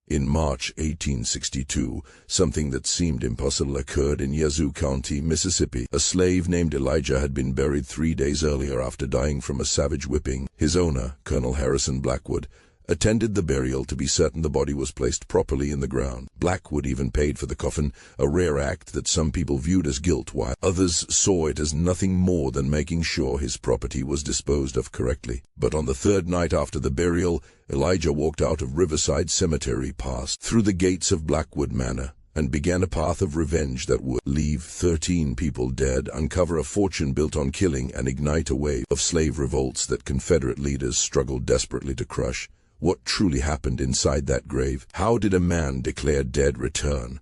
In March 1862, something that seemed impossible occurred in Yazoo County, Mississippi. A slave named Elijah had been buried 3 days earlier after dying from a savage whipping. His owner, Colonel Harrison Blackwood, attended the burial to be certain the body was placed properly in the ground. Blackwood even paid for the coffin, a rare act that some people viewed as guilt, while others saw it as nothing more than making sure his property was disposed of correctly. But on the third night after the burial, Elijah walked out of Riverside Cemetery, passed through the gates of Blackwood Manor, and began a path of revenge that would leave 13 people dead, uncover a fortune built on killing, and ignite a wave of slave revolts that Confederate leaders struggled desperately to crush. What truly happened inside that grave? How did a man declared dead return?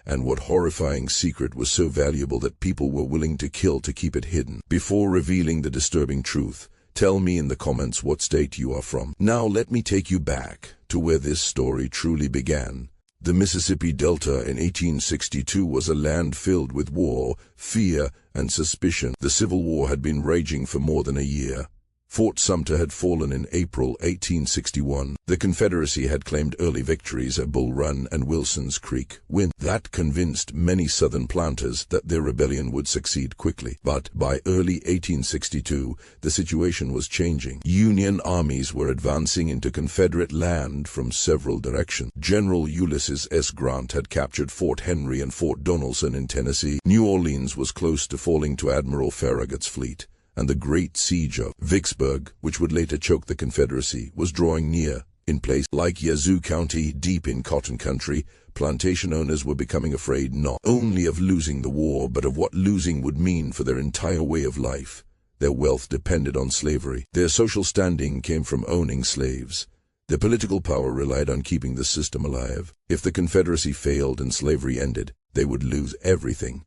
And what horrifying secret was so valuable that people were willing to kill to keep it hidden? Before revealing the disturbing truth, tell me in the comments what state you are from. Now let me take you back to where this story truly began. The Mississippi Delta in 1862 was a land filled with war, fear, and suspicion. The Civil War had been raging for more than a year. Fort Sumter had fallen in April 1861. The Confederacy had claimed early victories at Bull Run and Wilson's Creek. That convinced many Southern planters that their rebellion would succeed quickly. But by early 1862, the situation was changing. Union armies were advancing into Confederate land from several directions. General Ulysses S. Grant had captured Fort Henry and Fort Donelson in Tennessee. New Orleans was close to falling to Admiral Farragut's fleet, and the great siege of Vicksburg, which would later choke the Confederacy, was drawing near. In place like Yazoo County, deep in cotton country, plantation owners were becoming afraid not only of losing the war, but of what losing would mean for their entire way of life. Their wealth depended on slavery. Their social standing came from owning slaves. Their political power relied on keeping the system alive. If the Confederacy failed and slavery ended, they would lose everything.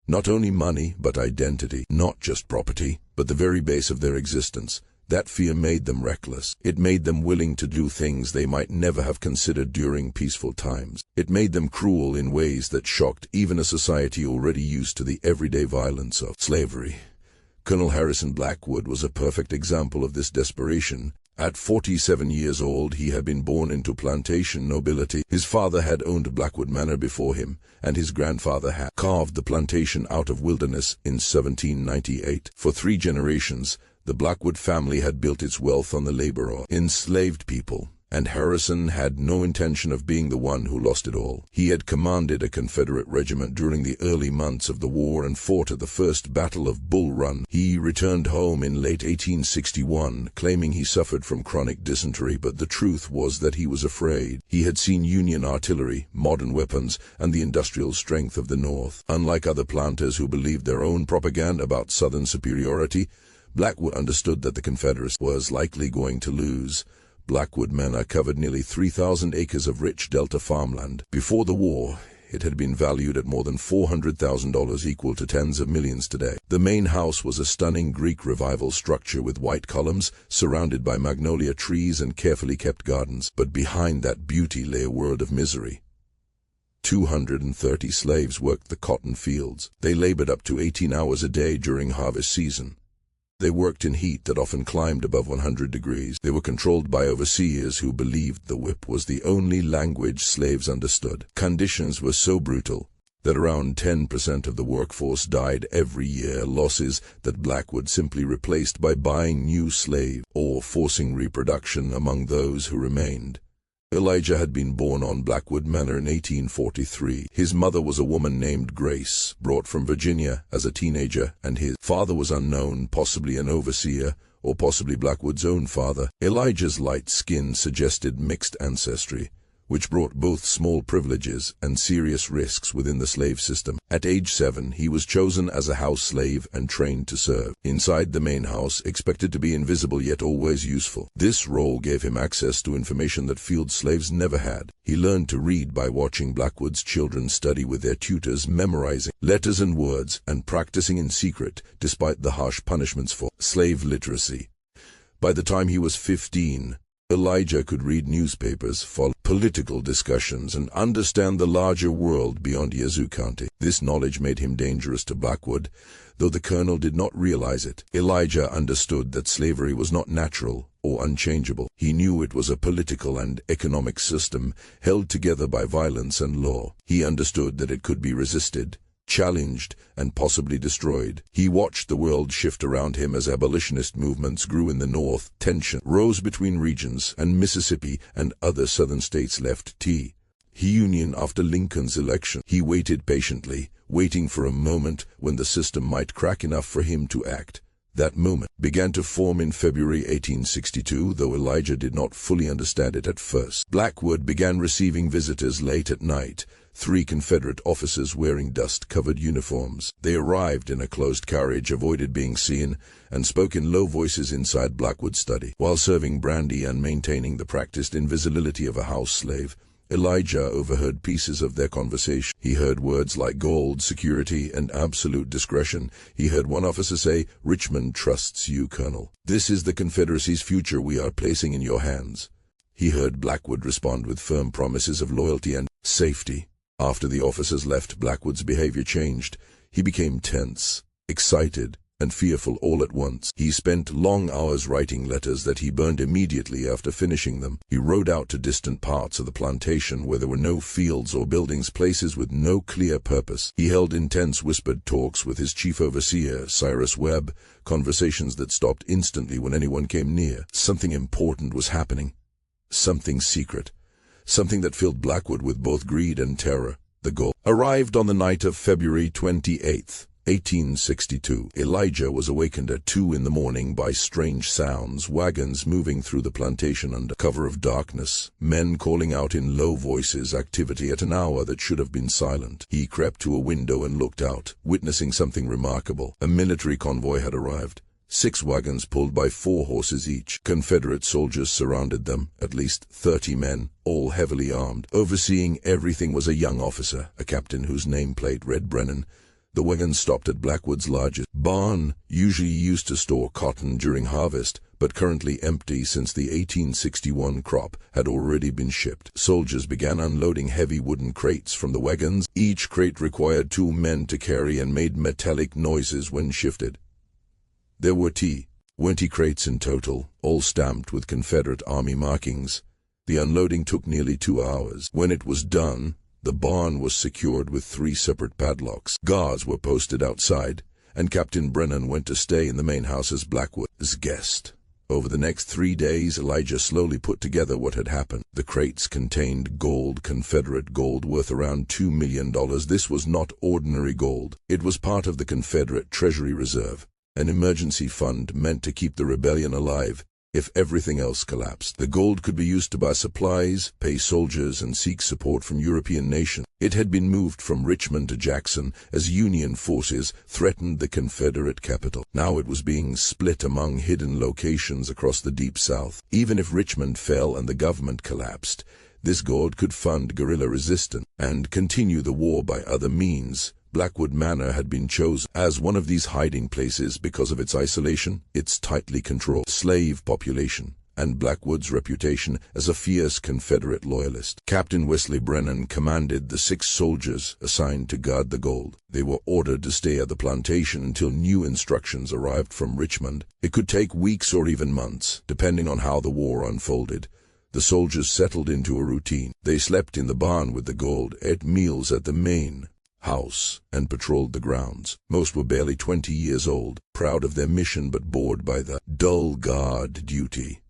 Not only money, but identity. Not just property, but the very base of their existence. That fear made them reckless. It made them willing to do things they might never have considered during peaceful times. It made them cruel in ways that shocked even a society already used to the everyday violence of slavery. Colonel Harrison Blackwood was a perfect example of this desperation. At 47 years old, he had been born into plantation nobility. His father had owned Blackwood Manor before him, and his grandfather had carved the plantation out of wilderness in 1798. For 3 generations, the Blackwood family had built its wealth on the labor of enslaved people, and Harrison had no intention of being the one who lost it all. He had commanded a Confederate regiment during the early months of the war and fought at the First Battle of Bull Run. He returned home in late 1861, claiming he suffered from chronic dysentery, but the truth was that he was afraid. He had seen Union artillery, modern weapons, and the industrial strength of the North. Unlike other planters who believed their own propaganda about Southern superiority, Blackwood understood that the Confederacy was likely going to lose. Blackwood Manor covered nearly 3,000 acres of rich Delta farmland. Before the war, it had been valued at more than $400,000, equal to tens of millions today. The main house was a stunning Greek Revival structure with white columns, surrounded by magnolia trees and carefully kept gardens. But behind that beauty lay a world of misery. 230 slaves worked the cotton fields. They labored up to 18 hours a day during harvest season. They worked in heat that often climbed above 100 degrees. They were controlled by overseers who believed the whip was the only language slaves understood. Conditions were so brutal that around 10% of the workforce died every year, losses that Blackwood simply replaced by buying new slaves or forcing reproduction among those who remained. Elijah had been born on Blackwood Manor in 1843. His mother was a woman named Grace, brought from Virginia as a teenager, and his father was unknown, possibly an overseer, or possibly Blackwood's own father. Elijah's light skin suggested mixed ancestry, which brought both small privileges and serious risks within the slave system. At age 7, he was chosen as a house slave and trained to serve inside the main house, expected to be invisible yet always useful. This role gave him access to information that field slaves never had. He learned to read by watching Blackwood's children study with their tutors, memorizing letters and words, and practicing in secret despite the harsh punishments for slave literacy. By the time he was 15, Elijah could read newspapers, follow political discussions, and understand the larger world beyond Yazoo County. This knowledge made him dangerous to Blackwood, though the colonel did not realize it. Elijah understood that slavery was not natural or unchangeable. He knew it was a political and economic system held together by violence and law. He understood that it could be resisted, challenged, and possibly destroyed. He watched the world shift around him as abolitionist movements grew in the North, tension rose between regions, and Mississippi and other southern states left Union after Lincoln's election. He waited patiently, waiting for a moment when the system might crack enough for him to act. That moment began to form in February 1862, though Elijah did not fully understand it at first. Blackwood began receiving visitors late at night, 3 Confederate officers wearing dust-covered uniforms. They arrived in a closed carriage, avoided being seen, and spoke in low voices inside Blackwood's study. While serving brandy and maintaining the practiced invisibility of a house slave, Elijah overheard pieces of their conversation. He heard words like gold, security, and absolute discretion. He heard one officer say, "Richmond trusts you, Colonel. This is the Confederacy's future we are placing in your hands." He heard Blackwood respond with firm promises of loyalty and safety. After the officers left, Blackwood's behavior changed. He became tense, excited, and fearful all at once. He spent long hours writing letters that he burned immediately after finishing them. He rode out to distant parts of the plantation where there were no fields or buildings, places with no clear purpose. He held intense whispered talks with his chief overseer, Cyrus Webb, conversations that stopped instantly when anyone came near. Something important was happening. Something secret. Something that filled Blackwood with both greed and terror. The gold arrived on the night of February 28th. 1862. Elijah was awakened at 2 in the morning by strange sounds, wagons moving through the plantation under cover of darkness, men calling out in low voices, activity at an hour that should have been silent. He crept to a window and looked out, witnessing something remarkable. A military convoy had arrived. 6 wagons pulled by 4 horses each. Confederate soldiers surrounded them, at least 30 men, all heavily armed. Overseeing everything was a young officer, a captain whose nameplate read Brennan. The wagon stopped at Blackwood's largest barn, usually used to store cotton during harvest, but currently empty since the 1861 crop had already been shipped. Soldiers began unloading heavy wooden crates from the wagons. Each crate required 2 men to carry and made metallic noises when shifted. There were 20 crates in total, all stamped with Confederate Army markings. The unloading took nearly 2 hours. When it was done, the barn was secured with 3 separate padlocks. Guards were posted outside, and Captain Brennan went to stay in the main house as Blackwood's guest. Over the next 3 days, Elijah slowly put together what had happened. The crates contained gold, Confederate gold worth around $2 million. This was not ordinary gold. It was part of the Confederate Treasury Reserve, an emergency fund meant to keep the rebellion alive if everything else collapsed. The gold could be used to buy supplies, pay soldiers, and seek support from European nations. It had been moved from Richmond to Jackson as Union forces threatened the Confederate capital. Now it was being split among hidden locations across the Deep South. Even if Richmond fell and the government collapsed, this gold could fund guerrilla resistance and continue the war by other means. Blackwood Manor had been chosen as one of these hiding places because of its isolation, its tightly controlled slave population, and Blackwood's reputation as a fierce Confederate loyalist. Captain Wesley Brennan commanded the 6 soldiers assigned to guard the gold. They were ordered to stay at the plantation until new instructions arrived from Richmond. It could take weeks or even months, depending on how the war unfolded. The soldiers settled into a routine. They slept in the barn with the gold, ate meals at the main house, and patrolled the grounds. Most were barely 20 years old, proud of their mission but bored by the dull guard duty.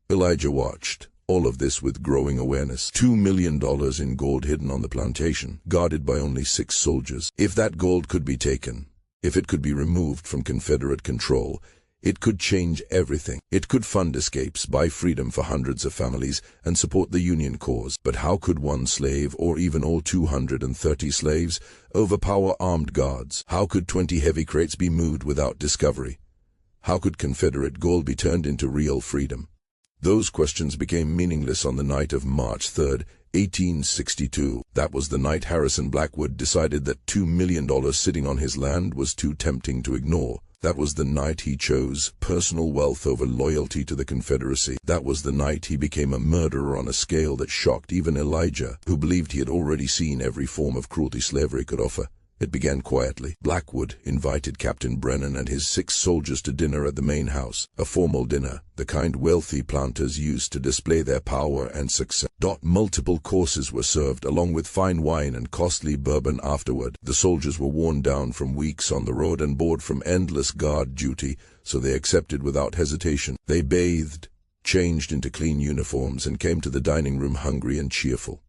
Elijah watched all of this with growing awareness. $2 million in gold hidden on the plantation, guarded by only 6 soldiers. If that gold could be taken, if it could be removed from Confederate control, it could change everything. It could fund escapes, buy freedom for hundreds of families, and support the Union cause. But how could one slave, or even all 230 slaves, overpower armed guards? How could 20 heavy crates be moved without discovery? How could Confederate gold be turned into real freedom? Those questions became meaningless on the night of March 3, 1862. That was the night Harrison Blackwood decided that $2 million sitting on his land was too tempting to ignore. That was the night he chose personal wealth over loyalty to the Confederacy. That was the night he became a murderer on a scale that shocked even Elijah, who believed he had already seen every form of cruelty slavery could offer. It began quietly. Blackwood invited Captain Brennan and his 6 soldiers to dinner at the main house, a formal dinner, the kind wealthy planters used to display their power and success. Multiple courses were served, along with fine wine and costly bourbon afterward. The soldiers were worn down from weeks on the road and bored from endless guard duty, so they accepted without hesitation. They bathed, changed into clean uniforms, and came to the dining room hungry and cheerful.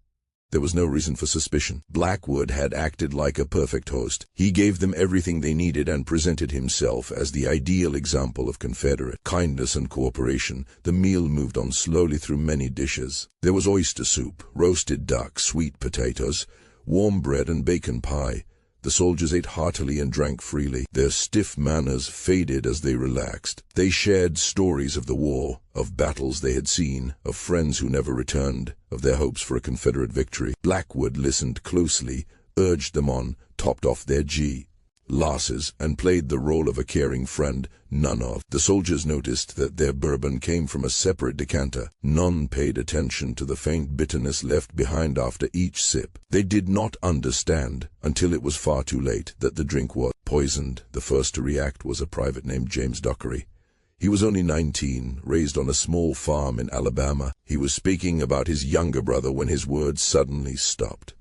There was no reason for suspicion. Blackwood had acted like a perfect host. He gave them everything they needed and presented himself as the ideal example of Confederate kindness and cooperation. The meal moved on slowly through many dishes. There was oyster soup, roasted duck, sweet potatoes, warm bread and bacon pie. The soldiers ate heartily and drank freely. Their stiff manners faded as they relaxed. They shared stories of the war, of battles they had seen, of friends who never returned, of their hopes for a Confederate victory. Blackwood listened closely, urged them on, topped off their glasses, and played the role of a caring friend. None of the soldiers noticed that their bourbon came from a separate decanter. None paid attention to the faint bitterness left behind after each sip. They did not understand, until it was far too late, that the drink was poisoned. The first to react was a private named James Dockery. He was only 19, raised on a small farm in Alabama. He was speaking about his younger brother when his words suddenly stopped.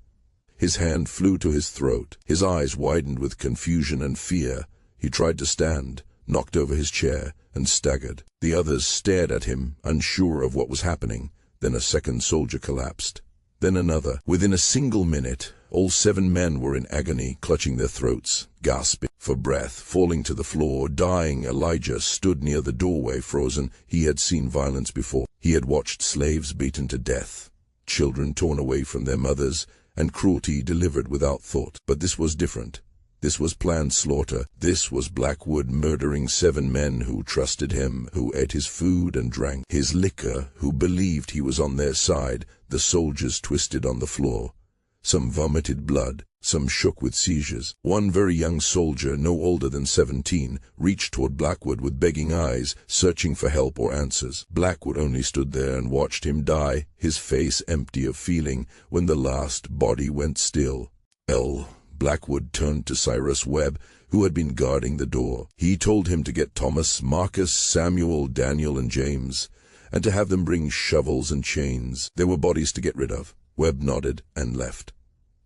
His hand flew to his throat. His eyes widened with confusion and fear. He tried to stand, knocked over his chair, and staggered. The others stared at him, unsure of what was happening. Then a second soldier collapsed. Then another. Within a single minute, all 7 men were in agony, clutching their throats, gasping for breath, falling to the floor, dying. Elijah stood near the doorway, frozen. He had seen violence before. He had watched slaves beaten to death, children torn away from their mothers, and cruelty delivered without thought. But this was different. This was planned slaughter. This was Blackwood murdering 7 men who trusted him, who ate his food and drank his liquor, who believed he was on their side. The soldiers twisted on the floor. Some vomited blood, some shook with seizures. One very young soldier, no older than 17, reached toward Blackwood with begging eyes, searching for help or answers. Blackwood only stood there and watched him die, his face empty of feeling. When the last body went still, Blackwood turned to Cyrus Webb, who had been guarding the door. He told him to get Thomas, Marcus, Samuel, Daniel, and James, and to have them bring shovels and chains. There were bodies to get rid of. Webb nodded and left.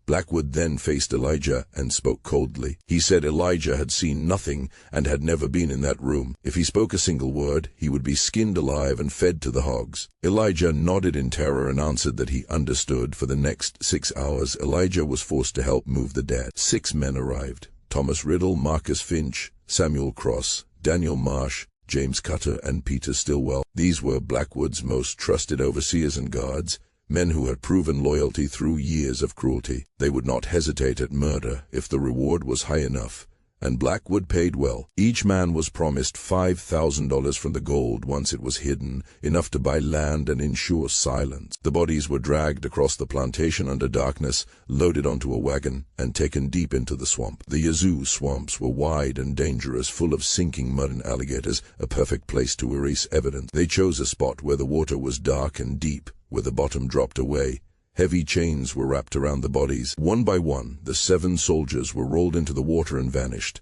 Blackwood then faced Elijah and spoke coldly. He said Elijah had seen nothing and had never been in that room. If he spoke a single word, he would be skinned alive and fed to the hogs. Elijah nodded in terror and answered that he understood. For the next 6 hours, Elijah was forced to help move the dead. 6 men arrived: Thomas Riddle, Marcus Finch, Samuel Cross, Daniel Marsh, James Cutter, and Peter Stillwell. These were Blackwood's most trusted overseers and guards, men who had proven loyalty through years of cruelty. They would not hesitate at murder if the reward was high enough, and Blackwood paid well. Each man was promised $5,000 from the gold once it was hidden, enough to buy land and ensure silence. The bodies were dragged across the plantation under darkness, loaded onto a wagon, and taken deep into the swamp. The Yazoo swamps were wide and dangerous, full of sinking mud and alligators, a perfect place to erase evidence. They chose a spot where the water was dark and deep, where the bottom dropped away. Heavy chains were wrapped around the bodies. One by one, the 7 soldiers were rolled into the water and vanished.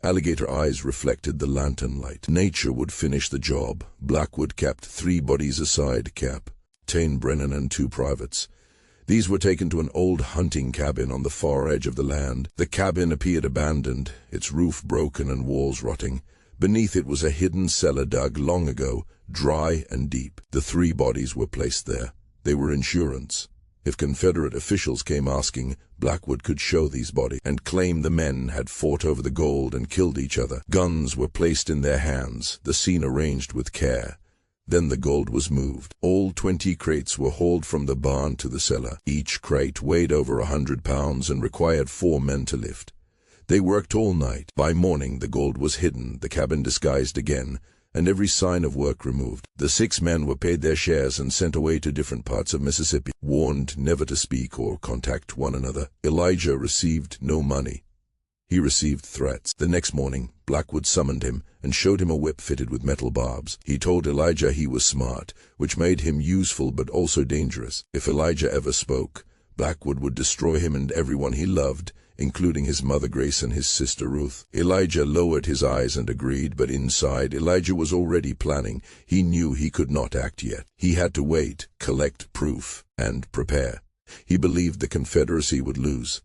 Alligator eyes reflected the lantern light. Nature would finish the job. Blackwood kept 3 bodies aside: Cap, Tane Brennan, and 2 privates. These were taken to an old hunting cabin on the far edge of the land. The cabin appeared abandoned, its roof broken and walls rotting. Beneath it was a hidden cellar dug long ago, dry and deep. The 3 bodies were placed there. They were insurance. If Confederate officials came asking, Blackwood could show these bodies and claim the men had fought over the gold and killed each other. Guns were placed in their hands, the scene arranged with care. Then the gold was moved. All 20 crates were hauled from the barn to the cellar. Each crate weighed over 100 pounds and required 4 men to lift. They worked all night. By morning, the gold was hidden, the cabin disguised again, and every sign of work removed. The 6 men were paid their shares and sent away to different parts of Mississippi, warned never to speak or contact one another. Elijah received no money. He received threats. The next morning, Blackwood summoned him and showed him a whip fitted with metal barbs. He told Elijah he was smart, which made him useful but also dangerous. If Elijah ever spoke, Blackwood would destroy him and everyone he loved, including his mother Grace and his sister Ruth. Elijah lowered his eyes and agreed, but inside, Elijah was already planning. He knew he could not act yet. He had to wait, collect proof, and prepare. He believed the Confederacy would lose.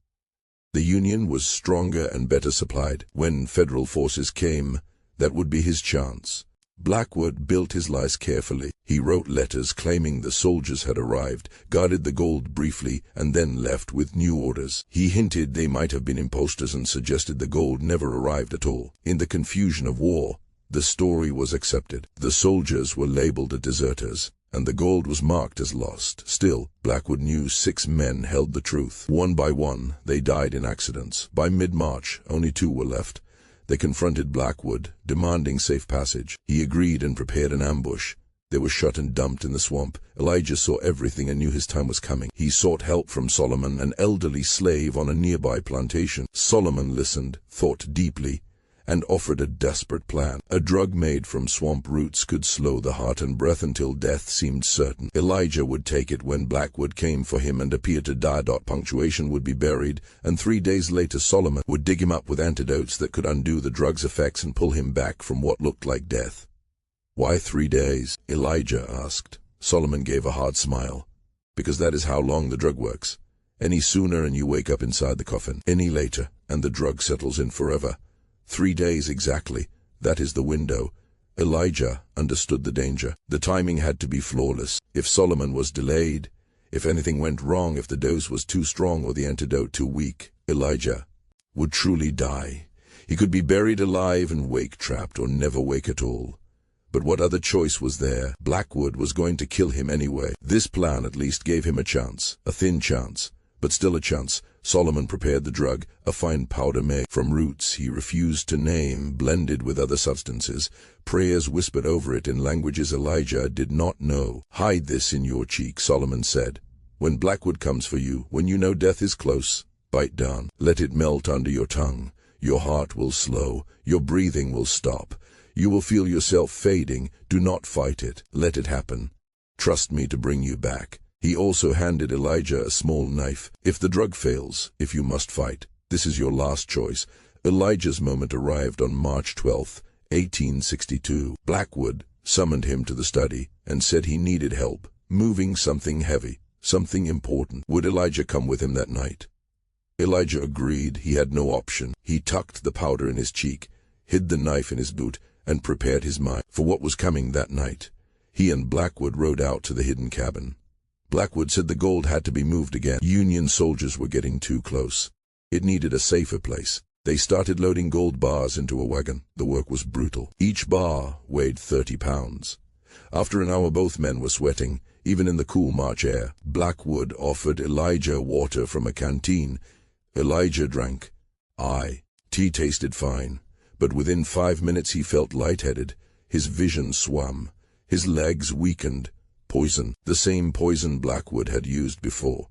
The Union was stronger and better supplied. When federal forces came, that would be his chance. Blackwood built his lies carefully. He wrote letters claiming the soldiers had arrived, guarded the gold briefly, and then left with new orders. He hinted they might have been imposters and suggested the gold never arrived at all. In the confusion of war, the story was accepted. The soldiers were labeled deserters, and the gold was marked as lost. Still, Blackwood knew 6 men held the truth. One by one, they died in accidents. By mid-March, only 2 were left. They confronted Blackwood, demanding safe passage. He agreed and prepared an ambush. They were shot and dumped in the swamp. Elijah saw everything and knew his time was coming. He sought help from Solomon, an elderly slave on a nearby plantation. Solomon listened, thought deeply, and offered a desperate plan. A drug made from swamp roots could slow the heart and breath until death seemed certain. Elijah would take it when Blackwood came for him and appeared to die. Punctuation would be buried, and 3 days later Solomon would dig him up with antidotes that could undo the drug's effects and pull him back from what looked like death. "Why 3 days?" Elijah asked. Solomon gave a hard smile. "Because that is how long the drug works. Any sooner and you wake up inside the coffin. Any later, and the drug settles in forever. 3 days exactly, that is the window." Elijah understood the danger. The timing had to be flawless. If Solomon was delayed, if anything went wrong, if the dose was too strong or the antidote too weak, Elijah would truly die. He could be buried alive and wake-trapped or never wake at all. But what other choice was there? Blackwood was going to kill him anyway. This plan at least gave him a chance, a thin chance, but still a chance. Solomon prepared the drug, a fine powder made from roots he refused to name, blended with other substances. Prayers whispered over it in languages Elijah did not know. "Hide this in your cheek," Solomon said. "When Blackwood comes for you, when you know death is close, bite down. Let it melt under your tongue. Your heart will slow. Your breathing will stop. You will feel yourself fading. Do not fight it. Let it happen. Trust me to bring you back." He also handed Elijah a small knife. "If the drug fails, if you must fight, this is your last choice." Elijah's moment arrived on March 12, 1862. Blackwood summoned him to the study and said he needed help, moving something heavy, something important. Would Elijah come with him that night? Elijah agreed. He had no option. He tucked the powder in his cheek, hid the knife in his boot, and prepared his mind for what was coming that night. He and Blackwood rode out to the hidden cabin. Blackwood said the gold had to be moved again. Union soldiers were getting too close. It needed a safer place. They started loading gold bars into a wagon. The work was brutal. Each bar weighed 30 pounds. After an hour, both men were sweating, even in the cool March air. Blackwood offered Elijah water from a canteen. Elijah drank. Tea tasted fine, but within 5 minutes he felt lightheaded. His vision swam. His legs weakened. Poison, the same poison Blackwood had used before.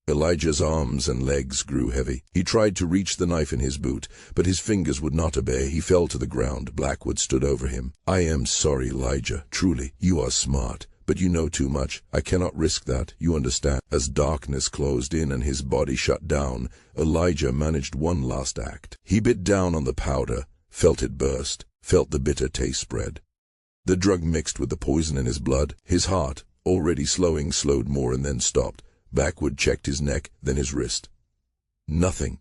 Elijah's arms and legs grew heavy. He tried to reach the knife in his boot, but his fingers would not obey. He fell to the ground. Blackwood stood over him. "I am sorry, Elijah. Truly, you are smart, but you know too much. I cannot risk that, you understand." As darkness closed in and his body shut down, Elijah managed one last act. He bit down on the powder, felt it burst, felt the bitter taste spread. The drug mixed with the poison in his blood. His heart, already slowing, slowed more and then stopped. Blackwood checked his neck, then his wrist. Nothing.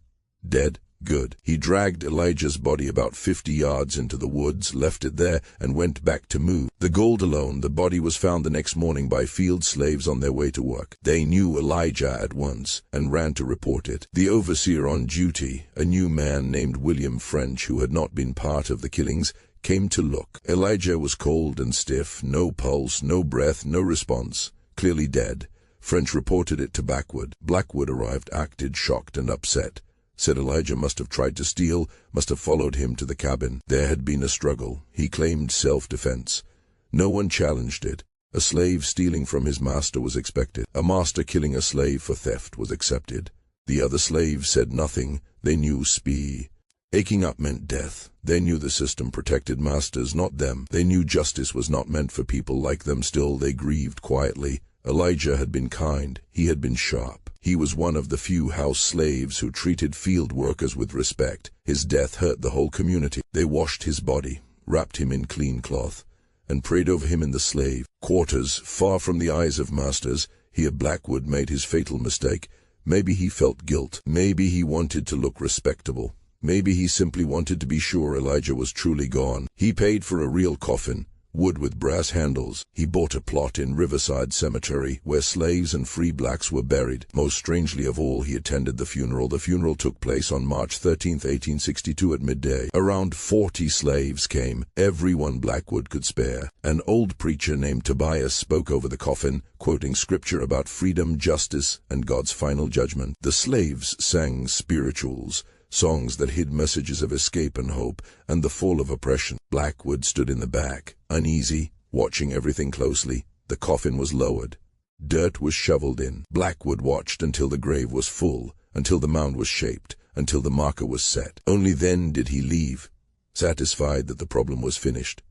Dead. Good. He dragged Elijah's body about 50 yards into the woods, left it there, and went back to move. The gold alone. The body was found the next morning by field slaves on their way to work. They knew Elijah at once and ran to report it. The overseer on duty, a new man named William French, who had not been part of the killings, came to look. Elijah was cold and stiff, no pulse, no breath, no response, clearly dead. French reported it to Blackwood. Blackwood arrived, acted shocked and upset. Said Elijah must have tried to steal, must have followed him to the cabin. There had been a struggle. He claimed self-defense. No one challenged it. A slave stealing from his master was expected. A master killing a slave for theft was accepted. The other slaves said nothing. They knew spee. Aching up meant death. They knew the system protected masters, not them. They knew justice was not meant for people like them. Still, they grieved quietly, Elijah had been kind, he had been sharp. He was one of the few house slaves who treated field workers with respect. His death hurt the whole community. They washed his body, wrapped him in clean cloth, and prayed over him in the slave quarters, far from the eyes of masters. Here Blackwood made his fatal mistake. Maybe he felt guilt. Maybe he wanted to look respectable. Maybe he simply wanted to be sure Elijah was truly gone. He paid for a real coffin, wood with brass handles. He bought a plot in Riverside Cemetery where slaves and free blacks were buried. Most strangely of all, he attended the funeral. The funeral took place on March 13, 1862 at midday. Around 40 slaves came, everyone Blackwood could spare. An old preacher named Tobias spoke over the coffin, quoting scripture about freedom, justice, and God's final judgment. The slaves sang spirituals, songs that hid messages of escape and hope, and the fall of oppression. Blackwood stood in the back, uneasy, watching everything closely. The coffin was lowered. Dirt was shoveled in. Blackwood watched until the grave was full, until the mound was shaped, until the marker was set. Only then did he leave, satisfied that the problem was finished.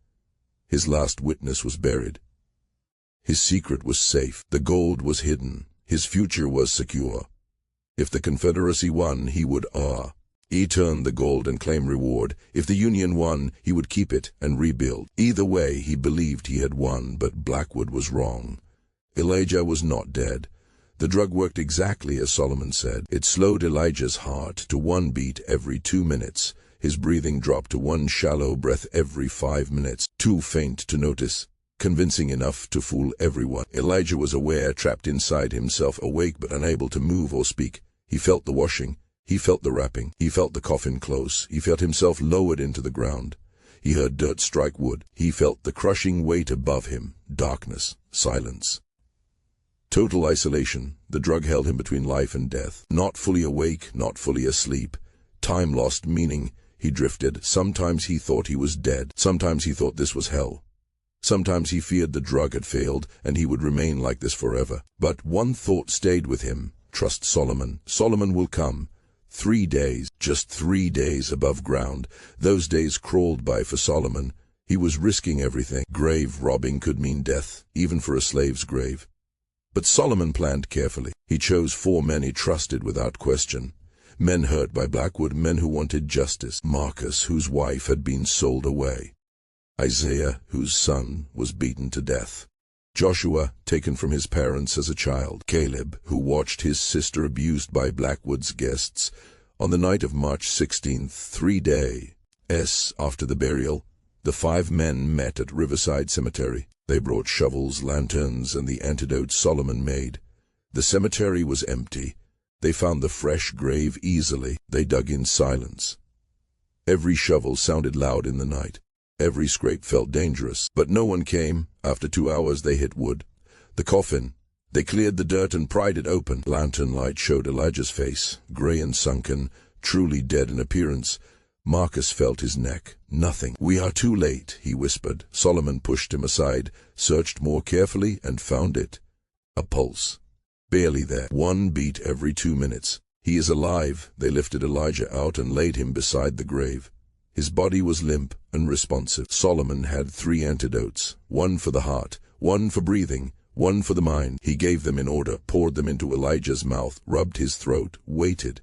His last witness was buried. His secret was safe. The gold was hidden. His future was secure. If the Confederacy won, he would turn the gold and claim reward. If the Union won, he would keep it and rebuild. Either way, he believed he had won, but Blackwood was wrong. Elijah was not dead. The drug worked exactly as Solomon said. It slowed Elijah's heart to 1 beat every 2 minutes. His breathing dropped to 1 shallow breath every 5 minutes. Too faint to notice, convincing enough to fool everyone. Elijah was aware, trapped inside himself, awake but unable to move or speak. He felt the washing. He felt the wrapping. He felt the coffin close. He felt himself lowered into the ground. He heard dirt strike wood. He felt the crushing weight above him. Darkness. Silence. Total isolation. The drug held him between life and death. Not fully awake, not fully asleep. Time lost meaning. He drifted. Sometimes he thought he was dead. Sometimes he thought this was hell. Sometimes he feared the drug had failed and he would remain like this forever. But one thought stayed with him. Trust Solomon. Solomon will come. 3 days, just 3 days above ground. Those days crawled by for Solomon. He was risking everything. Grave robbing could mean death, even for a slave's grave. But Solomon planned carefully. He chose 4 men he trusted without question. Men hurt by Blackwood, men who wanted justice. Marcus, whose wife had been sold away. Isaiah, whose son was beaten to death. Joshua, taken from his parents as a child. Caleb, who watched his sister abused by Blackwood's guests. On the night of March 16th, 3 days after the burial, the 5 men met at Riverside Cemetery. They brought shovels, lanterns, and the antidote Solomon made. The cemetery was empty. They found the fresh grave easily. They dug in silence. Every shovel sounded loud in the night. Every scrape felt dangerous, but no one came. After 2 hours they hit wood. The coffin. They cleared the dirt and pried it open. Lantern light showed Elijah's face, gray and sunken, truly dead in appearance. Marcus felt his neck. Nothing. "We are too late," he whispered. Solomon pushed him aside, searched more carefully, and found it. A pulse. Barely there. 1 beat every 2 minutes. "He is alive." They lifted Elijah out and laid him beside the grave. His body was limp, unresponsive. Solomon had 3 antidotes, 1 for the heart, 1 for breathing, 1 for the mind. He gave them in order, poured them into Elijah's mouth, rubbed his throat, waited.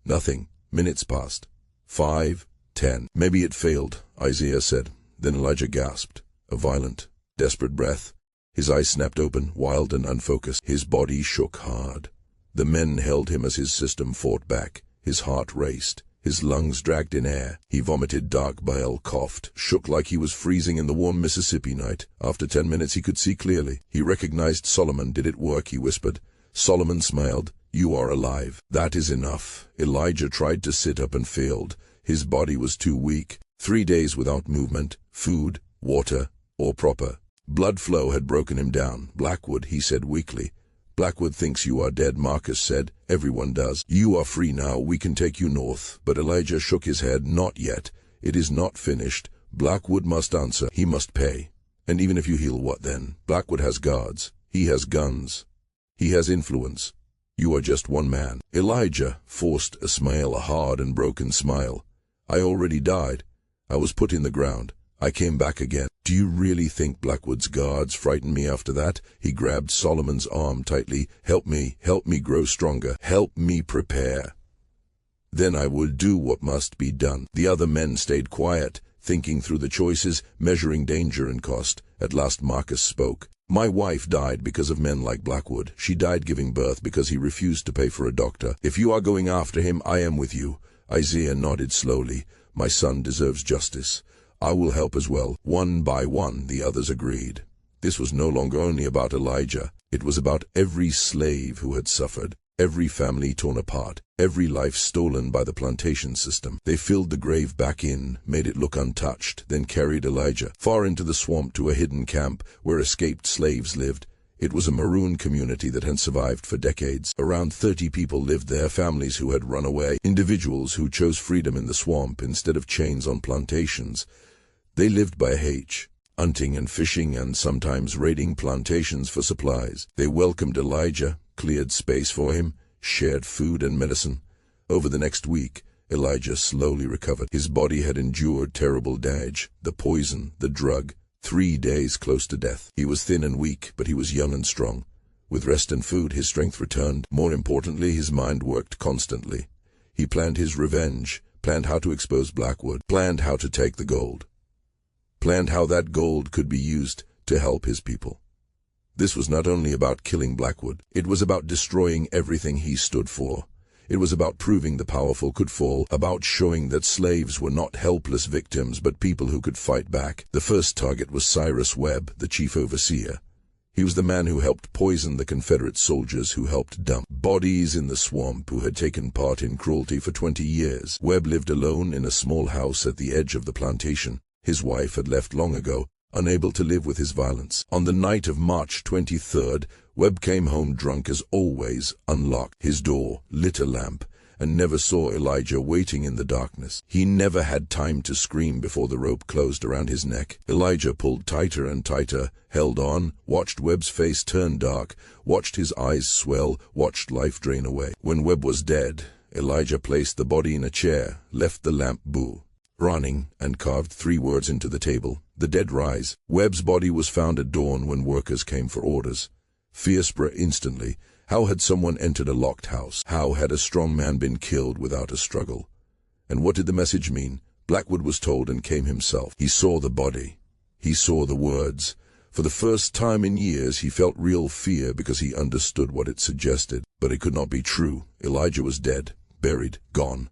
Nothing. Minutes passed. 5, 10. "Maybe it failed," Isaiah said. Then Elijah gasped. A violent, desperate breath. His eyes snapped open, wild and unfocused. His body shook hard. The men held him as his system fought back. His heart raced. His lungs dragged in air. He vomited dark bile, coughed, shook like he was freezing in the warm Mississippi night. After 10 minutes he could see clearly. He recognized Solomon. "Did it work?" he whispered. Solomon smiled. "You are alive. That is enough." Elijah tried to sit up and failed. His body was too weak. 3 days without movement, food, water, or proper blood flow had broken him down. "Blackwood," he said weakly. "Blackwood thinks you are dead," Marcus said. "Everyone does. You are free now. We can take you north." But Elijah shook his head. "Not yet. It is not finished. Blackwood must answer. He must pay. And even if you heal, what then? Blackwood has guards. He has guns. He has influence. You are just one man." Elijah forced a smile, a hard and broken smile. "I already died. I was put in the ground. I came back again. Do you really think Blackwood's guards frightened me after that? He grabbed Solomon's arm tightly. Help me grow stronger. Help me prepare. Then I will do what must be done. The other men stayed quiet, thinking through the choices, measuring danger and cost. At last Marcus spoke. My wife died because of men like Blackwood. She died giving birth because he refused to pay for a doctor. If you are going after him, I am with you. Isaiah nodded slowly. My son deserves justice. I will help as well. One by one, the others agreed. This was no longer only about Elijah. It was about every slave who had suffered, every family torn apart, every life stolen by the plantation system. They filled the grave back in, made it look untouched, then carried Elijah far into the swamp to a hidden camp where escaped slaves lived. It was a maroon community that had survived for decades. Around 30 people lived there, families who had run away, individuals who chose freedom in the swamp instead of chains on plantations. They lived by H, hunting and fishing and sometimes raiding plantations for supplies. They welcomed Elijah, cleared space for him, shared food and medicine. Over the next week, Elijah slowly recovered. His body had endured terrible damage, the poison, the drug, 3 days close to death. He was thin and weak, but he was young and strong. With rest and food, his strength returned. More importantly, his mind worked constantly. He planned his revenge, planned how to expose Blackwood, planned how to take the gold, planned how that gold could be used to help his people. This was not only about killing Blackwood, it was about destroying everything he stood for. It was about proving the powerful could fall, about showing that slaves were not helpless victims but people who could fight back. The first target was Cyrus Webb, the chief overseer. He was the man who helped poison the Confederate soldiers who helped dump bodies in the swamp, who had taken part in cruelty for 20 years. Webb lived alone in a small house at the edge of the plantation. His wife had left long ago, unable to live with his violence. On the night of March 23rd, Webb came home drunk as always, unlocked his door, lit a lamp, and never saw Elijah waiting in the darkness. He never had time to scream before the rope closed around his neck. Elijah pulled tighter and tighter, held on, watched Webb's face turn dark, watched his eyes swell, watched life drain away. When Webb was dead, Elijah placed the body in a chair, left the lamp burning, and carved 3 words into the table. The dead rise. Webb's body was found at dawn when workers came for orders. Fear spread instantly. How had someone entered a locked house? How had a strong man been killed without a struggle? And what did the message mean? Blackwood was told and came himself. He saw the body. He saw the words. For the first time in years, he felt real fear because he understood what it suggested. But it could not be true. Elijah was dead, buried, gone.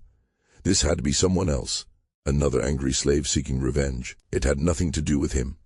This had to be someone else. Another angry slave seeking revenge. It had nothing to do with him.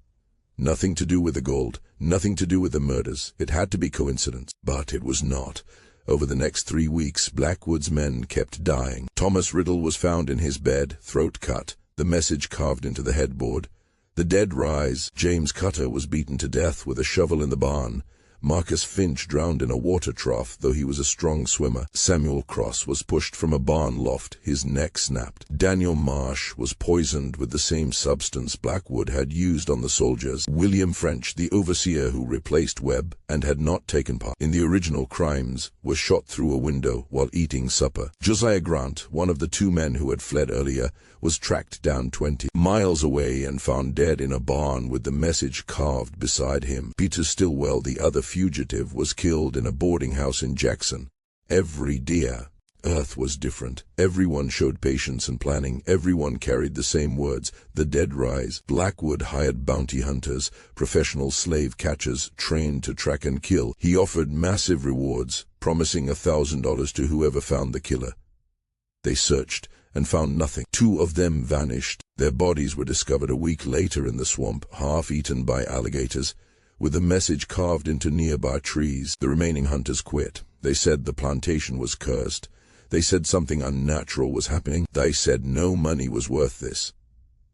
Nothing to do with the gold, nothing to do with the murders. It had to be coincidence. But it was not. Over the next 3 weeks, Blackwood's men kept dying. Thomas Riddle was found in his bed, throat cut, the message carved into the headboard. The dead rise. James Cutter was beaten to death with a shovel in the barn. Marcus Finch drowned in a water trough, though he was a strong swimmer. Samuel Cross was pushed from a barn loft, his neck snapped. Daniel Marsh was poisoned with the same substance Blackwood had used on the soldiers. William French, the overseer who replaced Webb and had not taken part in the original crimes, was shot through a window while eating supper. Josiah Grant, one of the 2 men who had fled earlier, was tracked down 20 miles away and found dead in a barn with the message carved beside him. Peter Stillwell, the other fugitive, was killed in a boarding house in Jackson. Every earth was different. Everyone showed patience and planning. Everyone carried the same words. The dead rise. Blackwood hired bounty hunters, professional slave catchers trained to track and kill. He offered massive rewards, promising $1,000 to whoever found the killer. They searched and found nothing. 2 of them vanished. Their bodies were discovered a week later in the swamp, half eaten by alligators, with the message carved into nearby trees. The remaining hunters quit. They said the plantation was cursed. They said something unnatural was happening. They said no money was worth this.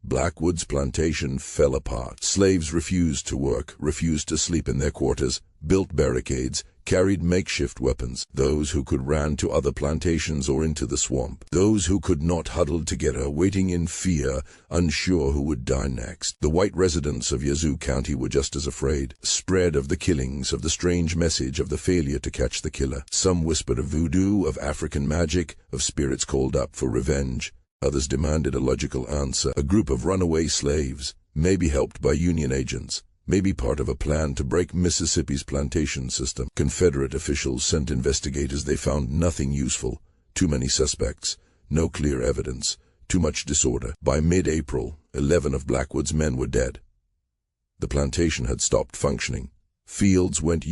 Blackwood's plantation fell apart. Slaves refused to work, refused to sleep in their quarters, built barricades, carried makeshift weapons. Those who could ran to other plantations or into the swamp. Those who could not huddled together, waiting in fear, unsure who would die next. The white residents of Yazoo County were just as afraid. Spread of the killings, of the strange message, of the failure to catch the killer. Some whispered of voodoo, of African magic, of spirits called up for revenge. Others demanded a logical answer. A group of runaway slaves, maybe helped by Union agents, maybe part of a plan to break Mississippi's plantation system. Confederate officials sent investigators. They found nothing useful, too many suspects, no clear evidence, too much disorder. By mid-April, 11 of Blackwood's men were dead. The plantation had stopped functioning. Fields went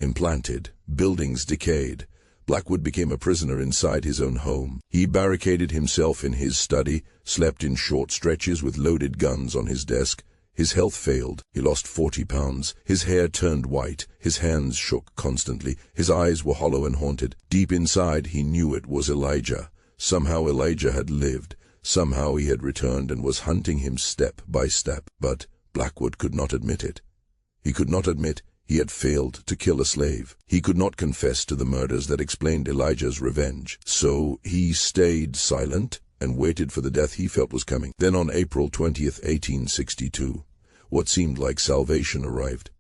implanted, buildings decayed. Blackwood became a prisoner inside his own home. He barricaded himself in his study, slept in short stretches with loaded guns on his desk. His health failed. He lost 40 pounds. His hair turned white. His hands shook constantly. His eyes were hollow and haunted. Deep inside, he knew it was Elijah. Somehow Elijah had lived. Somehow he had returned and was hunting him step by step. But Blackwood could not admit it. He could not admit he had failed to kill a slave. He could not confess to the murders that explained Elijah's revenge. So he stayed silent and waited for the death he felt was coming. Then on April 20th, 1862, what seemed like salvation arrived.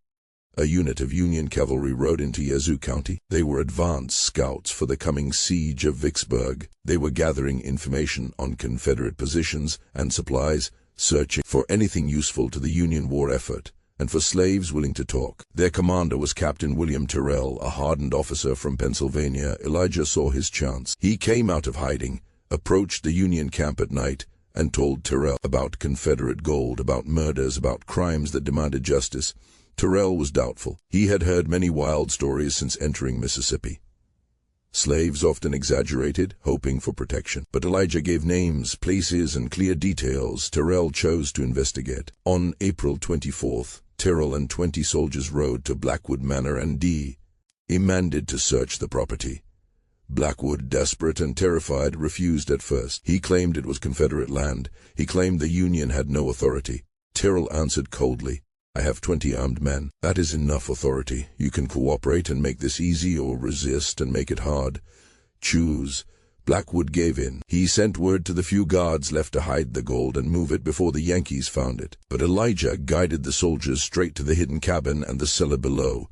A unit of Union cavalry rode into Yazoo County. They were advance scouts for the coming siege of Vicksburg. They were gathering information on Confederate positions and supplies, searching for anything useful to the Union war effort, and for slaves willing to talk. Their commander was Captain William Terrell, a hardened officer from Pennsylvania. Elijah saw his chance. He came out of hiding, approached the Union camp at night, and told Terrell about Confederate gold, about murders, about crimes that demanded justice. Terrell was doubtful. He had heard many wild stories since entering Mississippi. Slaves often exaggerated, hoping for protection. But Elijah gave names, places, and clear details. Terrell chose to investigate. On April 24th, Terrell and 20 soldiers rode to Blackwood Manor and demanded to search the property. Blackwood, desperate and terrified, refused at first. He claimed it was Confederate land. He claimed the Union had no authority. Terrell answered coldly, "I have 20 armed men. That is enough authority. You can cooperate and make this easy, or resist and make it hard. Choose." Blackwood gave in. He sent word to the few guards left to hide the gold and move it before the Yankees found it. But Elijah guided the soldiers straight to the hidden cabin and the cellar below.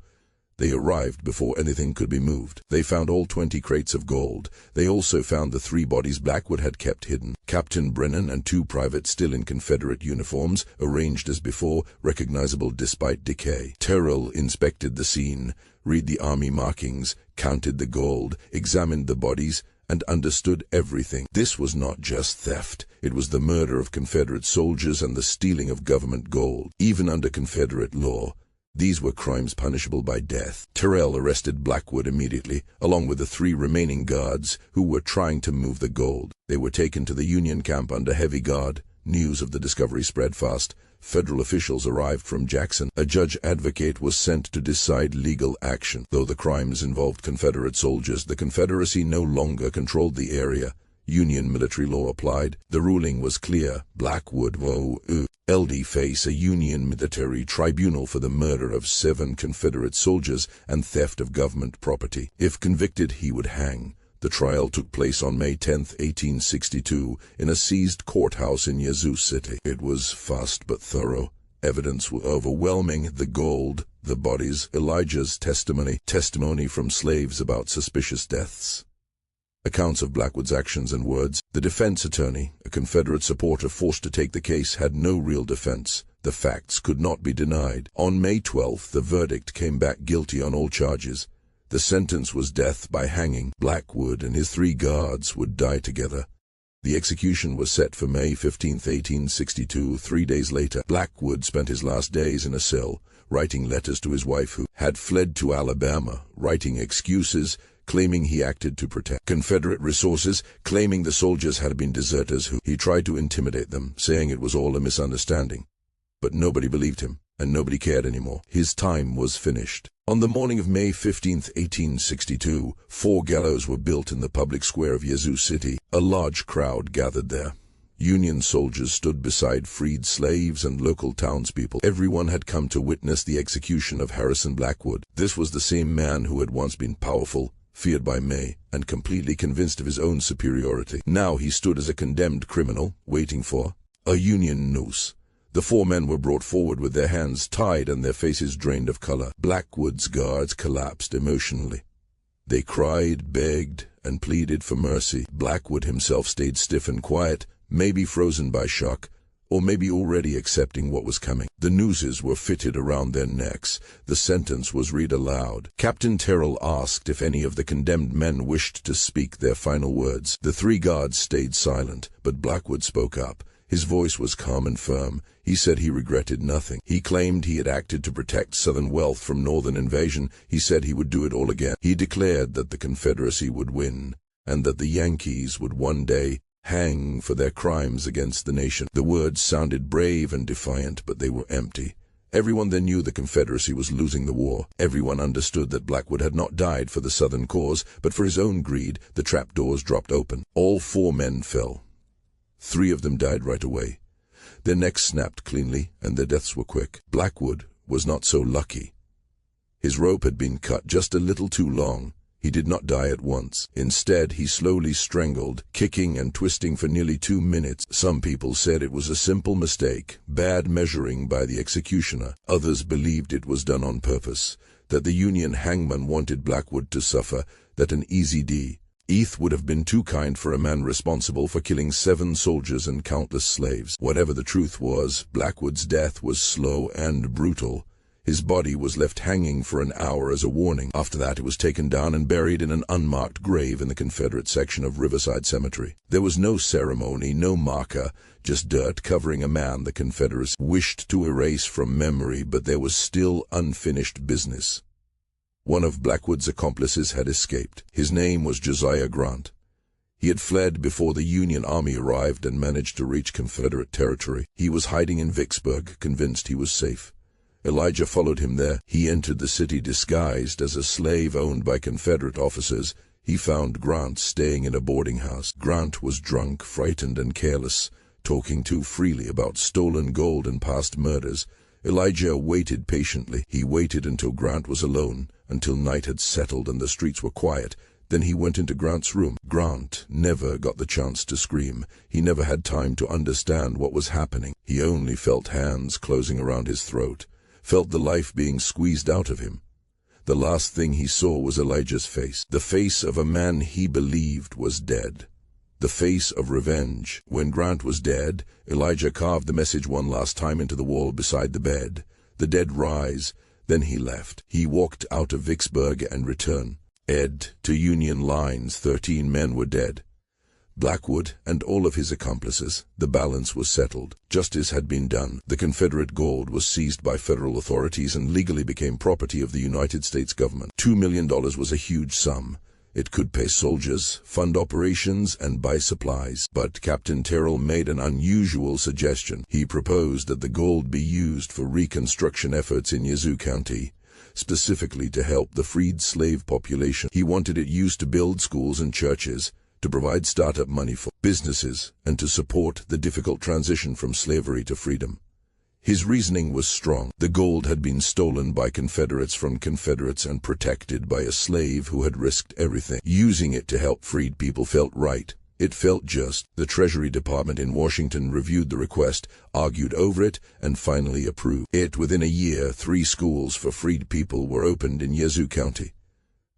They arrived before anything could be moved. They found all 20 crates of gold. They also found the 3 bodies Blackwood had kept hidden. Captain Brennan and 2 privates still in Confederate uniforms, arranged as before, recognizable despite decay. Terrell inspected the scene, read the army markings, counted the gold, examined the bodies, and understood everything. This was not just theft. It was the murder of Confederate soldiers and the stealing of government gold. Even under Confederate law, these were crimes punishable by death. Terrell arrested Blackwood immediately, along with the 3 remaining guards who were trying to move the gold. They were taken to the Union camp under heavy guard. News of the discovery spread fast. Federal officials arrived from Jackson. A judge advocate was sent to decide legal action. Though the crimes involved Confederate soldiers, the Confederacy no longer controlled the area. Union military law applied. The ruling was clear. Blackwood LD face a Union military tribunal for the murder of 7 Confederate soldiers and theft of government property. If convicted, he would hang. The trial took place on May 10, 1862, in a seized courthouse in Yazoo City. It was fast but thorough. Evidence was overwhelming: the gold, the bodies, Elijah's testimony from slaves about suspicious deaths, accounts of Blackwood's actions and words. The defense attorney, a Confederate supporter forced to take the case, had no real defense. The facts could not be denied. On May 12th, the verdict came back guilty on all charges. The sentence was death by hanging. Blackwood and his 3 guards would die together. The execution was set for May 15, 1862. 3 days later, Blackwood spent his last days in a cell, writing letters to his wife who had fled to Alabama, writing excuses, claiming he acted to protect Confederate resources, claiming the soldiers had been deserters who he tried to intimidate them, saying it was all a misunderstanding. But nobody believed him, and nobody cared anymore. His time was finished. On the morning of May 15, 1862, 4 gallows were built in the public square of Yazoo City. A large crowd gathered there. Union soldiers stood beside freed slaves and local townspeople. Everyone had come to witness the execution of Harrison Blackwood. This was the same man who had once been powerful, feared by May, and completely convinced of his own superiority. Now he stood as a condemned criminal, waiting for a Union noose. The 4 men were brought forward with their hands tied and their faces drained of color. Blackwood's guards collapsed emotionally. They cried, begged, and pleaded for mercy. Blackwood himself stayed stiff and quiet, maybe frozen by shock, or maybe already accepting what was coming. The nooses were fitted around their necks. The sentence was read aloud. Captain Terrell asked if any of the condemned men wished to speak their final words. The 3 guards stayed silent, but Blackwood spoke up. His voice was calm and firm. He said he regretted nothing. He claimed he had acted to protect Southern wealth from Northern invasion. He said he would do it all again. He declared that the Confederacy would win, and that the Yankees would one day hang for their crimes against the nation. The words sounded brave and defiant, but they were empty. Everyone then knew the Confederacy was losing the war. Everyone understood that Blackwood had not died for the Southern cause, but for his own greed. The trapdoors dropped open. All 4 men fell. 3 of them died right away. Their necks snapped cleanly, and their deaths were quick. Blackwood was not so lucky. His rope had been cut just a little too long. He did not die at once. Instead, he slowly strangled, kicking and twisting for nearly 2 minutes. Some people said it was a simple mistake, bad measuring by the executioner. Others believed it was done on purpose, that the Union hangman wanted Blackwood to suffer, that an easy death would have been too kind for a man responsible for killing 7 soldiers and countless slaves. Whatever the truth was, Blackwood's death was slow and brutal. His body was left hanging for an hour as a warning. After that, it was taken down and buried in an unmarked grave in the Confederate section of Riverside Cemetery. There was no ceremony, no marker, just dirt covering a man the Confederacy wished to erase from memory, but there was still unfinished business. One of Blackwood's accomplices had escaped. His name was Josiah Grant. He had fled before the Union Army arrived and managed to reach Confederate territory. He was hiding in Vicksburg, convinced he was safe. Elijah followed him there. He entered the city disguised as a slave owned by Confederate officers. He found Grant staying in a boarding house. Grant was drunk, frightened, and careless, talking too freely about stolen gold and past murders. Elijah waited patiently. He waited until Grant was alone, until night had settled and the streets were quiet. Then he went into Grant's room. Grant never got the chance to scream. He never had time to understand what was happening. He only felt hands closing around his throat, felt the life being squeezed out of him. The last thing he saw was Elijah's face, the face of a man he believed was dead, the face of revenge. When Grant was dead, Elijah carved the message one last time into the wall beside the bed. The dead rise. Then he left. He walked out of Vicksburg and returned. To Union lines, 13 men were dead. Blackwood and all of his accomplices. The balance was settled. Justice had been done. The Confederate gold was seized by federal authorities and legally became property of the United States government. $2 million was a huge sum. It could pay soldiers, fund operations, and buy supplies. But Captain Terrell made an unusual suggestion. He proposed that the gold be used for reconstruction efforts in Yazoo County, specifically to help the freed slave population. He wanted it used to build schools and churches, to provide startup money for businesses, and to support the difficult transition from slavery to freedom. His reasoning was strong. The gold had been stolen by Confederates from Confederates and protected by a slave who had risked everything. Using it to help freed people felt right. It felt just. The Treasury Department in Washington reviewed the request, argued over it, and finally approved it. Within a year, 3 schools for freed people were opened in Yazoo County.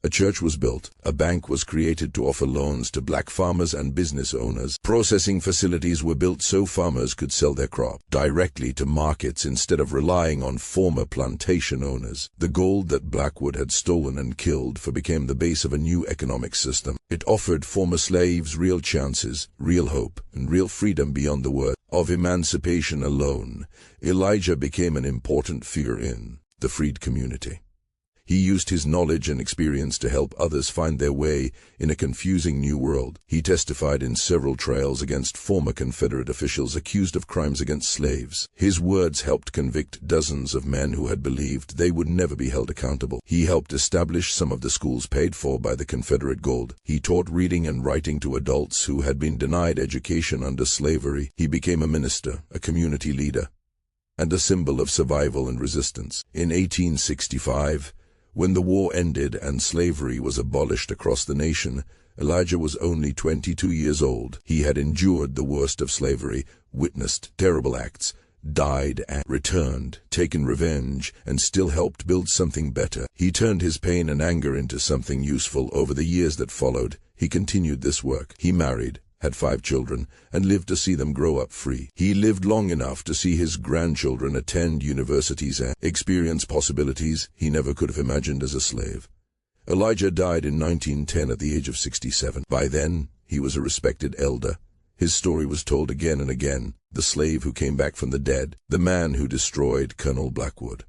A church was built. A bank was created to offer loans to black farmers and business owners. Processing facilities were built so farmers could sell their crop directly to markets instead of relying on former plantation owners. The gold that Blackwood had stolen and killed for became the base of a new economic system. It offered former slaves real chances, real hope, and real freedom beyond the word of emancipation alone. Elijah became an important figure in the freed community. He used his knowledge and experience to help others find their way in a confusing new world. He testified in several trials against former Confederate officials accused of crimes against slaves. His words helped convict dozens of men who had believed they would never be held accountable. He helped establish some of the schools paid for by the Confederate gold. He taught reading and writing to adults who had been denied education under slavery. He became a minister, a community leader, and a symbol of survival and resistance. In 1865, when the war ended and slavery was abolished across the nation, Elijah was only 22 years old. He had endured the worst of slavery, witnessed terrible acts, died and returned, taken revenge, and still helped build something better. He turned his pain and anger into something useful. Over the years that followed, he continued this work. He married, had 5 children, and lived to see them grow up free. He lived long enough to see his grandchildren attend universities and experience possibilities he never could have imagined as a slave. Elijah died in 1910 at the age of 67. By then, he was a respected elder. His story was told again and again: the slave who came back from the dead, the man who destroyed Colonel Blackwood,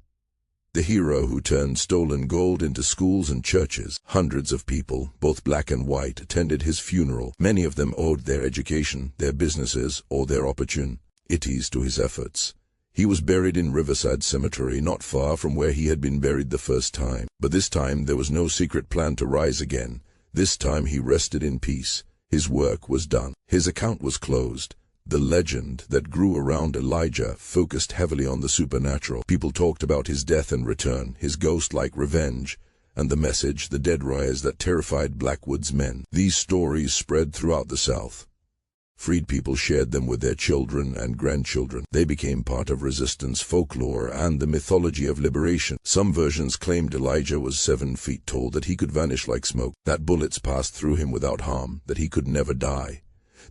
the hero who turned stolen gold into schools and churches. Hundreds of people, both black and white, attended his funeral. Many of them owed their education, their businesses, or their opportunities to his efforts. He was buried in Riverside Cemetery, not far from where he had been buried the first time. But this time there was no secret plan to rise again. This time he rested in peace. His work was done. His account was closed. The legend that grew around Elijah focused heavily on the supernatural. People talked about his death and return, his ghost-like revenge, and the message, the dead rise that terrified Blackwood's men. These stories spread throughout the South. Freed people shared them with their children and grandchildren. They became part of resistance folklore and the mythology of liberation. Some versions claimed Elijah was 7 feet tall, that he could vanish like smoke, that bullets passed through him without harm, that he could never die.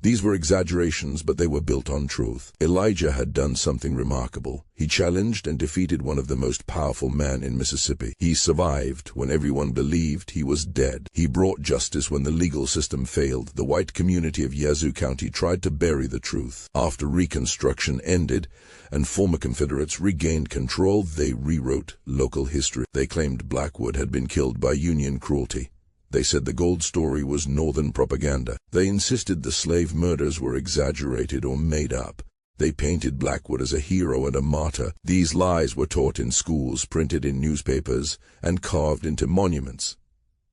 These were exaggerations, but they were built on truth. Elijah had done something remarkable. He challenged and defeated one of the most powerful men in Mississippi. He survived when everyone believed he was dead. He brought justice when the legal system failed. The white community of Yazoo County tried to bury the truth. After Reconstruction ended and former Confederates regained control, they rewrote local history. They claimed Blackwood had been killed by Union cruelty. They said the gold story was Northern propaganda. They insisted the slave murders were exaggerated or made up. They painted Blackwood as a hero and a martyr. These lies were taught in schools, printed in newspapers, and carved into monuments.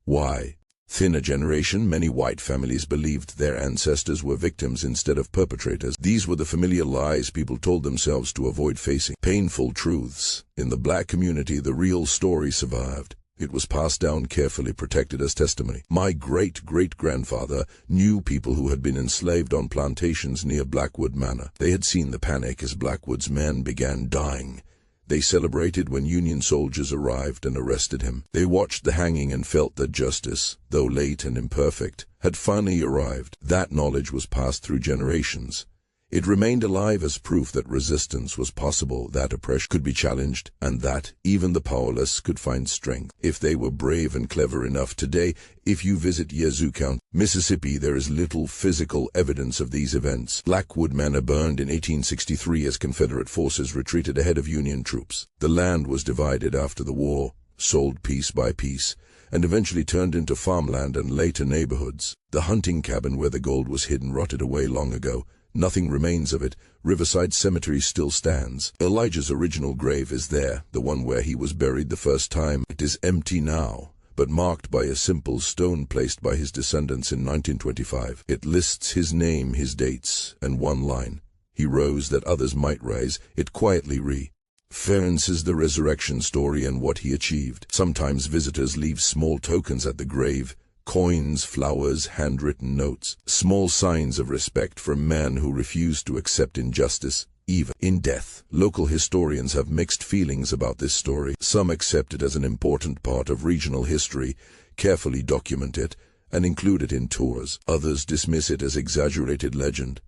Why? Within a generation, many white families believed their ancestors were victims instead of perpetrators. These were the familiar lies people told themselves to avoid facing painful truths. In the black community, the real story survived. It was passed down, carefully protected as testimony. My great-great-grandfather knew people who had been enslaved on plantations near Blackwood Manor. They had seen the panic as Blackwood's men began dying. They celebrated when Union soldiers arrived and arrested him. They watched the hanging and felt that justice, though late and imperfect, had finally arrived. That knowledge was passed through generations. It remained alive as proof that resistance was possible, that oppression could be challenged, and that even the powerless could find strength if they were brave and clever enough. Today, if you visit Yazoo County, Mississippi, there is little physical evidence of these events. Blackwood Manor burned in 1863 as Confederate forces retreated ahead of Union troops. The land was divided after the war, sold piece by piece, and eventually turned into farmland and later neighborhoods. The hunting cabin where the gold was hidden rotted away long ago. Nothing remains of it. Riverside Cemetery still stands. Elijah's original grave is there, the one where he was buried the first time. It is empty now, but marked by a simple stone placed by his descendants in 1925. It lists his name, his dates, and one line: "He rose that others might rise." It quietly references the resurrection story and what he achieved. Sometimes visitors leave small tokens at the grave: coins, flowers, handwritten notes, small signs of respect for men who refused to accept injustice, even in death. Local historians have mixed feelings about this story. Some accept it as an important part of regional history, carefully document it, and include it in tours. Others dismiss it as exaggerated legend.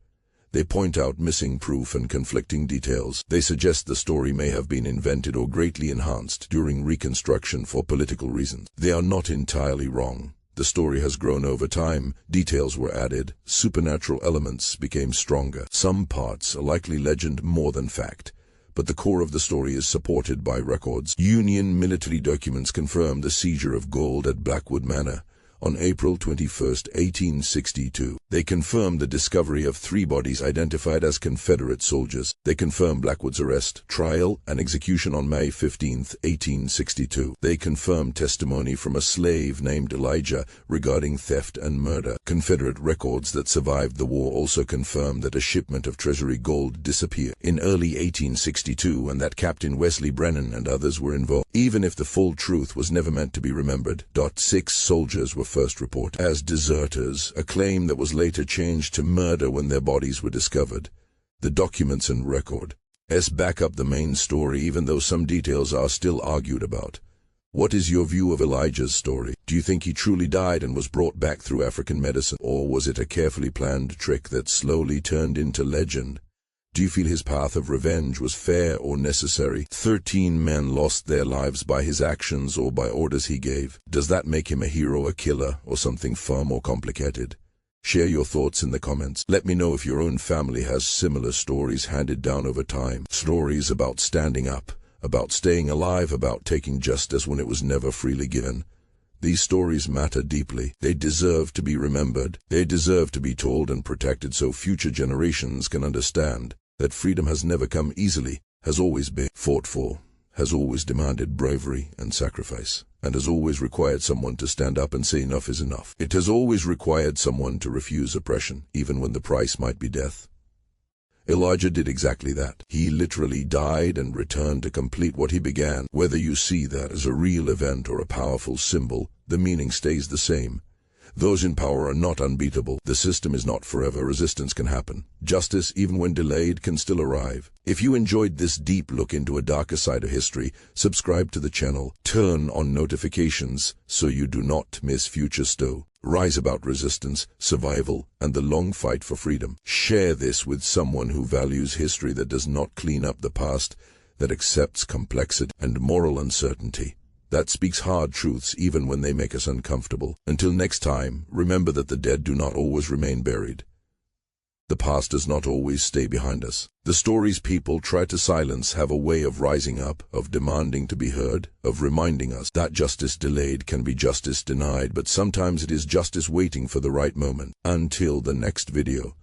They point out missing proof and conflicting details. They suggest the story may have been invented or greatly enhanced during Reconstruction for political reasons. They are not entirely wrong. The story has grown over time, details were added, supernatural elements became stronger. Some parts are likely legend more than fact, but the core of the story is supported by records. Union military documents confirm the seizure of gold at Blackwood Manor on April 21, 1862. They confirm the discovery of 3 bodies identified as Confederate soldiers. They confirm Blackwood's arrest, trial, and execution on May 15, 1862. They confirm testimony from a slave named Elijah regarding theft and murder. Confederate records that survived the war also confirm that a shipment of Treasury gold disappeared in early 1862 and that Captain Wesley Brennan and others were involved. Even if the full truth was never meant to be remembered, 6 soldiers were first reported as deserters, a claim that was later changed to murder when their bodies were discovered. The documents and records back up the main story, even though some details are still argued about. What is your view of Elijah's story? Do you think he truly died and was brought back through African medicine, or was it a carefully planned trick that slowly turned into legend? Do you feel his path of revenge was fair or necessary? 13 men lost their lives by his actions or by orders he gave. Does that make him a hero, a killer, or something far more complicated? Share your thoughts in the comments. Let me know if your own family has similar stories handed down over time. Stories about standing up, about staying alive, about taking justice when it was never freely given. These stories matter deeply. They deserve to be remembered. They deserve to be told and protected so future generations can understand that freedom has never come easily, has always been fought for, has always demanded bravery and sacrifice, and has always required someone to stand up and say enough is enough. It has always required someone to refuse oppression, even when the price might be death. Elijah did exactly that. He literally died and returned to complete what he began. Whether you see that as a real event or a powerful symbol, the meaning stays the same. Those in power are not unbeatable. The system is not forever. Resistance can happen. Justice, even when delayed, can still arrive. If you enjoyed this deep look into a darker side of history, subscribe to the channel. Turn on notifications so you do not miss future stories about resistance, survival, and the long fight for freedom. Share this with someone who values history that does not clean up the past, that accepts complexity and moral uncertainty, that speaks hard truths even when they make us uncomfortable. Until next time, remember that the dead do not always remain buried. The past does not always stay behind us. The stories people try to silence have a way of rising up, of demanding to be heard, of reminding us that justice delayed can be justice denied, but sometimes it is justice waiting for the right moment. Until the next video.